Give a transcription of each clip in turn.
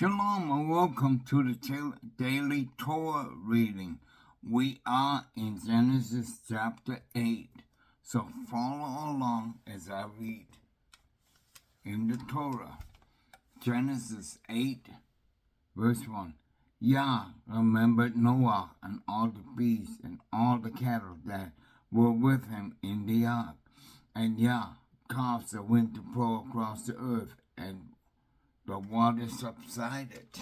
Shalom and welcome to the daily Torah reading. We are in Genesis chapter 8, so follow along as I read in the Torah. Genesis 8, verse 1. Yah remembered Noah and all the beasts and all the cattle that were with him in the ark. And Yah caused the wind to blow across the earth, and the water subsided.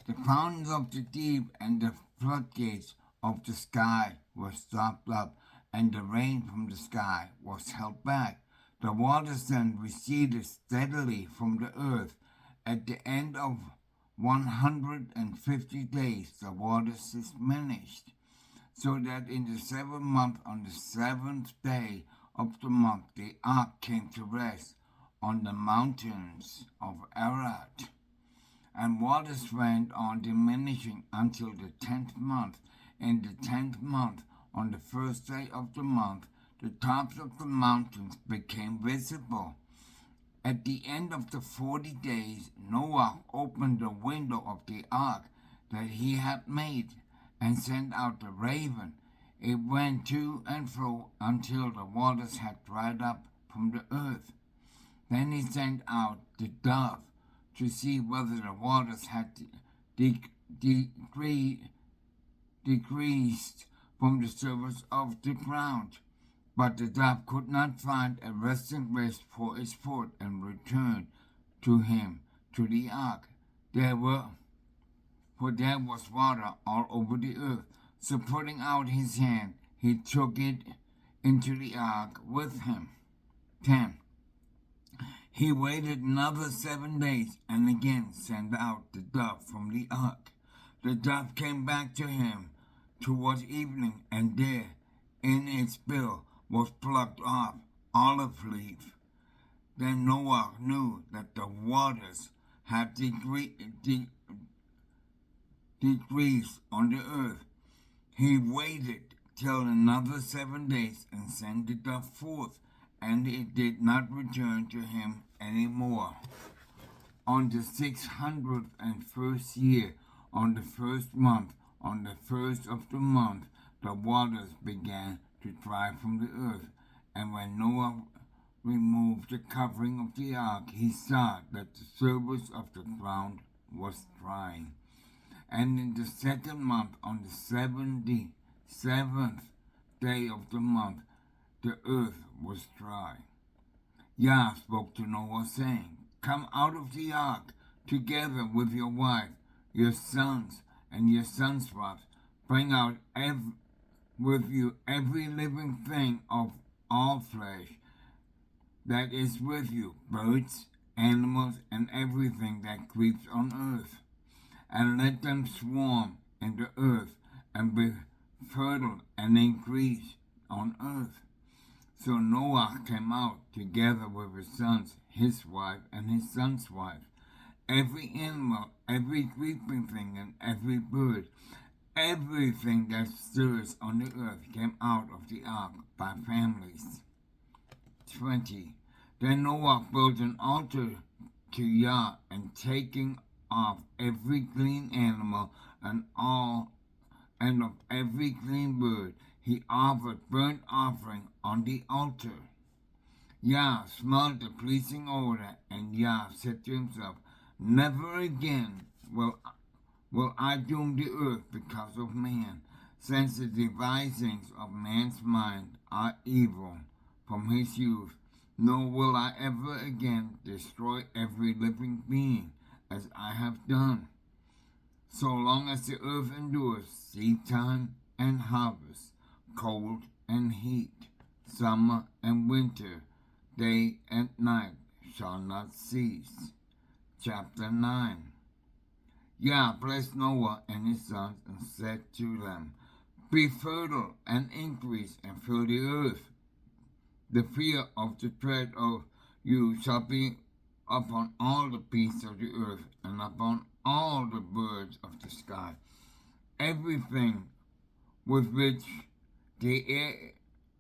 The fountains of the deep and the floodgates of the sky were stopped up, and the rain from the sky was held back. The waters then receded steadily from the earth. At the end of 150 days, the waters diminished, so that in the 7th month, on the 7th day of the month, the ark came to rest on the mountains of Arad. And waters went on diminishing until the 10th month. In the 10th month, on the 1st day of the month, the tops of the mountains became visible. At the end of the 40 days, Noah opened the window of the ark that he had made and sent out the raven. It went to and fro until the waters had dried up from the earth. Then he sent out the dove to see whether the waters had decreased from the surface of the ground. But the dove could not find a resting place for its foot and returned to him to the ark. There was water all over the earth. So putting out his hand, he took it into the ark with him. 10. He waited another 7 days and again sent out the dove from the ark. The dove came back to him towards evening, and there in its bill was plucked off olive leaf. Then Noah knew that the waters had decreased on the earth. He waited till another 7 days and sent the dove forth, and it did not return to him any more. On the 601st year, on the 1st month, on the 1st of the month, the waters began to dry from the earth. And when Noah removed the covering of the ark, he saw that the surface of the ground was drying. And in the 2nd month, on the 77th day of the month, the earth was dry. Yah spoke to Noah, saying, Come out of the ark, together with your wife, your sons, and your sons' wives. Bring out with you every living thing of all flesh that is with you, birds, animals, and everything that creeps on earth. And let them swarm in the earth, and be fertile and increase on earth. So Noah came out together with his sons, his wife, and his son's wife. Every animal, every creeping thing, and every bird, everything that stirs on the earth came out of the ark by families. 20. Then Noah built an altar to Yah, and taking off every clean animal and of every clean bird, he offered burnt offering on the altar. Yah smelled the pleasing odor, and Yah said to himself, Never again will I doom the earth because of man, since the devisings of man's mind are evil from his youth, nor will I ever again destroy every living being as I have done. So long as the earth endures, seed time and harvest, cold and heat, summer and winter, day and night shall not cease. Chapter 9. Yah blessed Noah and his sons and said to them, Be fertile and increase and fill the earth. The fear of the dread of you shall be upon all the beasts of the earth and upon all the birds of the sky. Everything with which the air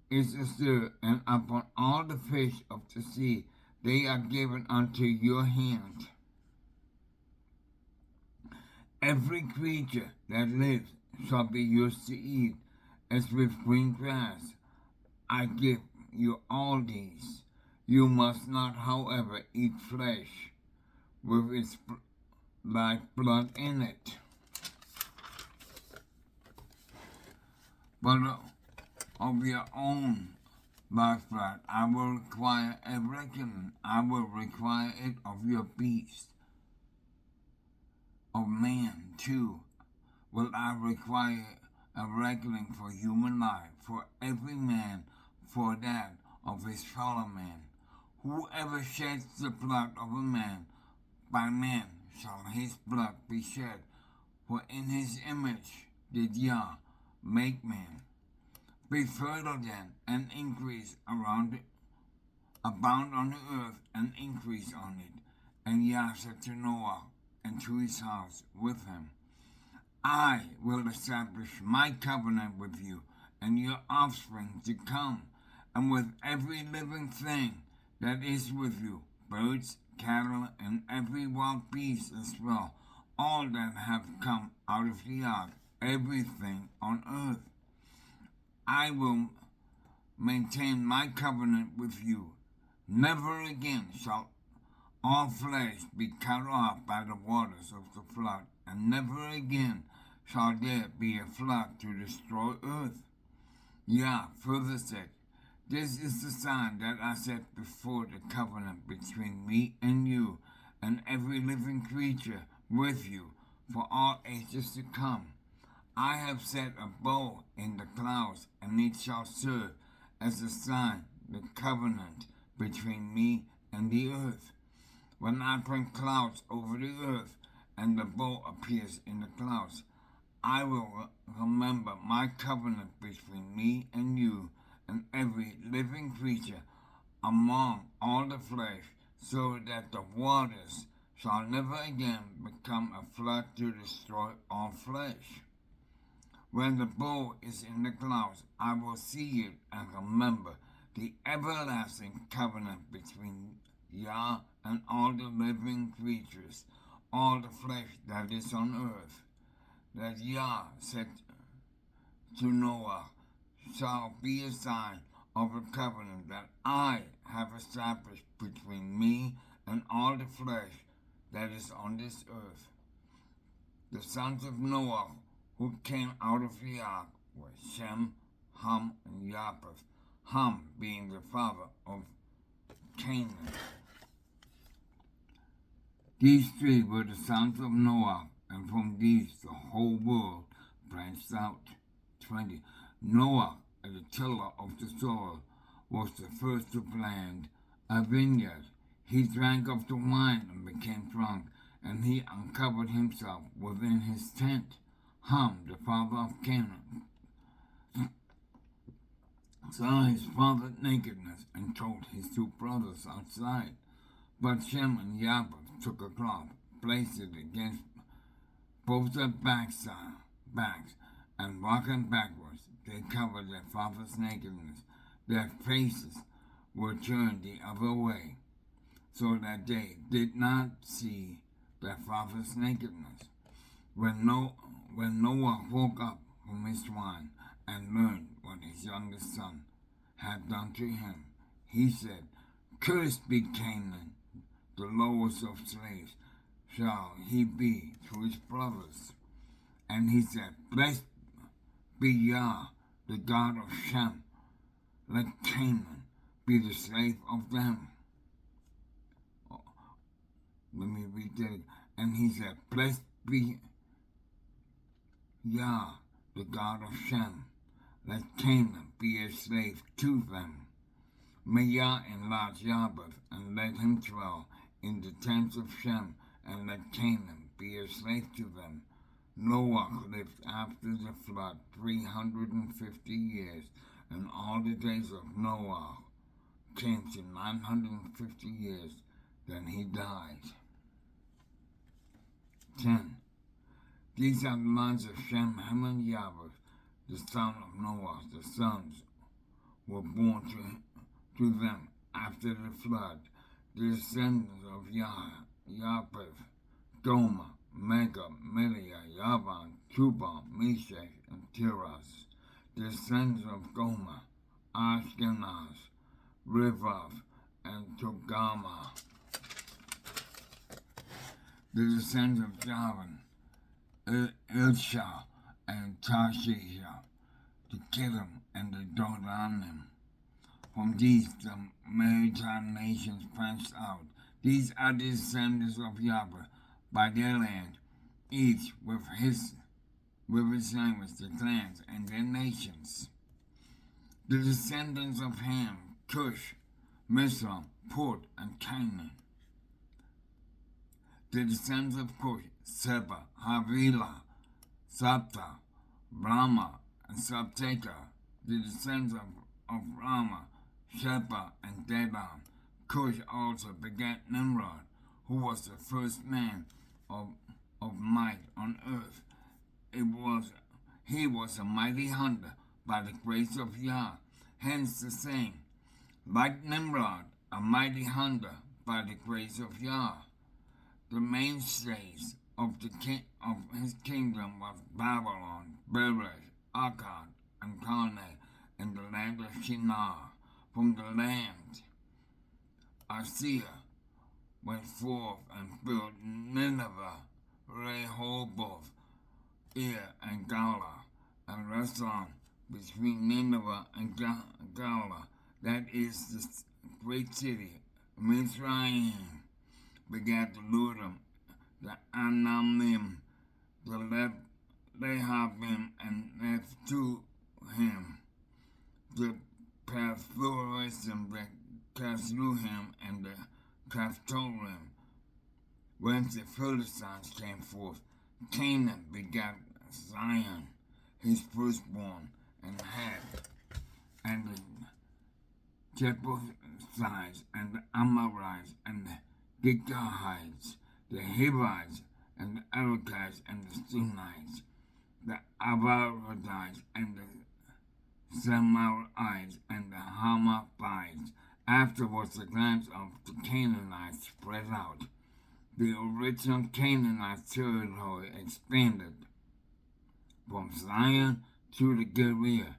is astir, and upon all the fish of the sea they are given unto your hand. Every creature that lives shall be yours to eat, as with green grass. I give you all these. You must not, however, eat flesh with its blood in it. But of your own lifeblood I will require a reckoning. I will require it of your beast. Of man, too, will I require a reckoning for human life, for every man for that of his fellow man. Whoever sheds the blood of a man, by man shall his blood be shed. For in his image did Yah make man. Be fertile then, and increase around it, abound on the earth, and increase on it. And Yah said to Noah and to his house with him, I will establish my covenant with you and your offspring to come, and with every living thing that is with you, birds, cattle, and every wild beast as well, all that have come out of the ark, everything on earth. I will maintain my covenant with you. Never again shall all flesh be cut off by the waters of the flood, and never again shall there be a flood to destroy earth. Yah further said, this is the sign that I set before the covenant between me and you, and every living creature with you, for all ages to come. I have set a bow in the clouds, and it shall serve as a sign, the covenant between me and the earth. When I bring clouds over the earth, and the bow appears in the clouds, I will remember my covenant between me and you and every living creature among all the flesh, so that the waters shall never again become a flood to destroy all flesh. When the bow is in the clouds, I will see it and remember the everlasting covenant between Yah and all the living creatures, all the flesh that is on earth, that Yah said to Noah, shall be a sign of a covenant that I have established between me and all the flesh that is on this earth. The sons of Noah who came out of the ark were Shem, Ham, and Japheth, Ham being the father of Canaan. These three were the sons of Noah, and from these the whole world branched out. 20. Noah, the tiller of the soil, was the first to plant a vineyard. He drank of the wine and became drunk, and he uncovered himself within his tent. Ham, the father of Canaan, saw his father's nakedness and told his two brothers outside. But Shem and Japheth took a cloth, placed it against both their backs, and walking backwards, they covered their father's nakedness. Their faces were turned the other way, so that they did not see their father's nakedness. When Noah woke up from his wine and learned what his youngest son had done to him, he said, Cursed be Canaan, the lowest of slaves shall he be to his brothers. And he said, Blessed be Yah, the God of Shem, let Canaan be the slave of them. Let me read that. And he said, Blessed be Yah, the God of Shem, let Canaan be a slave to them. May Yah enlarge Japheth, and let him dwell in the tents of Shem, and let Canaan be a slave to them. Noah lived after the flood 350 years, and all the days of Noah came to 950 years. Then he died. 10. These are the lines of Shem, Ham, and Japheth, the son of Noah. The sons were born to them after the flood. the descendants of Japheth, Gomer, Magog, Media, Yavan, Tubal, Meshach, and Tiras. The descendants of Gomer, Ashkenaz, Rivav, and Togarmah. The descendants of Javan, Ilshah, and Tarshish, the Kittim, and the Dodanim. From these the maritime nations branched out. These are the descendants of Yahweh by their land, each with his language, the clans, and their nations. The descendants of Ham, Cush, Mizraim, Put, and Canaan. The descendants of Cush, Seba, Havilah, Sabta, Brahma, and Sabteka. The descendants of Rama, Sheba, and Dedan. Cush also begat Nimrod, who was the first man of might on earth. He was a mighty hunter by the grace of Yah. Hence the saying, like Nimrod, a mighty hunter by the grace of Yah. The mainstays of his kingdom was Babylon, Beresh, Akkad, and Calneh, in the land of Shinar. From the land, Assyria went forth and built Nineveh, Rehoboth, Ir, and Gala, and Rasan between Nineveh and Gala, that is the great city. Mizraim begat the Ludim, the Anamim, the Lehabim, and Nephtuhim, the Pathrusim, the Casluhim, and the Caphtorim, whence the Philistines came forth. Canaan begat Zion, his firstborn, and the Jebusites, and the Amorites, and the Gigahites, the Hivites, and the Arakites, and the Sunites, the Avarites, and the Samarites, and the Hamathites. Afterwards, the clans of the Canaanites spread out. The original Canaanite territory expanded from Zion to the Gibeah,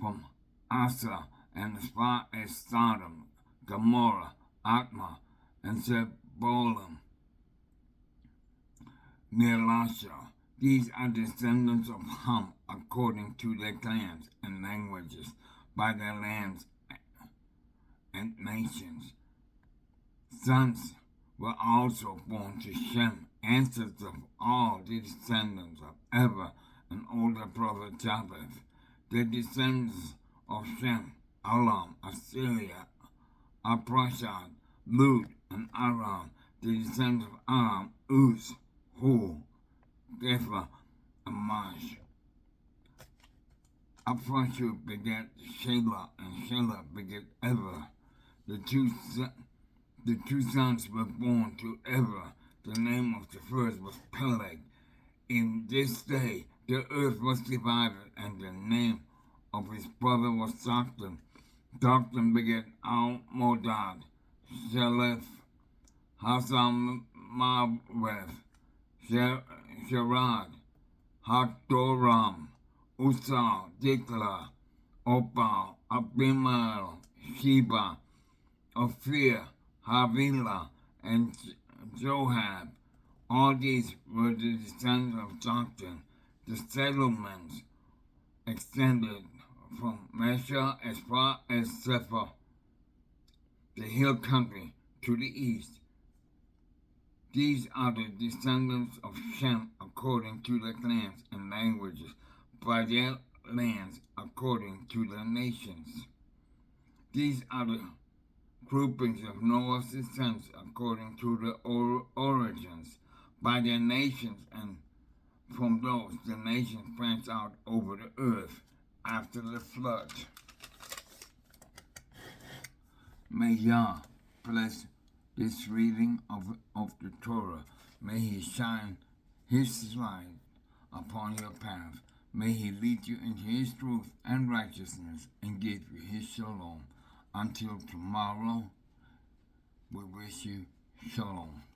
from Asa and as far as Sodom, Gomorrah, Atma, and Zebolim, near Lasha. These are descendants of Ham according to their clans and languages, by their lands and nations. Sons were also born to Shem, ancestors of all the descendants of Eber, an older brother Japheth. The descendants of Shem, Elam, Assyria, Arpachshad, Lud, and Aram. The descendants of Aram, Uz, Hul, Gepher, and Mash. Arpachshad begat Shelah, and Shelah begat Eber. The two sons were born to Eber. The name of the first was Peleg. In this day the earth was divided, and the name of his brother was Joktan. Joktan begat Almodad, Shelef, Hazarmaveth, Sherad, Hadoram, Usal, Diklah, Opal, Abimael, Sheba, Ophir, Havilah, and Johab. All these were the descendants of Joktan. The settlements extended from Mesha as far as Sephah, the hill country, to the east. These are the descendants of Shem according to their clans and languages, by their lands according to their nations. These are the groupings of Noah's descendants according to their origins, by their nations, and from those the nations branched out over the earth after the flood. May Yah bless this reading of the Torah. May He shine His light upon your path. May He lead you into His truth and righteousness and give you His shalom. Until tomorrow, We wish you shalom.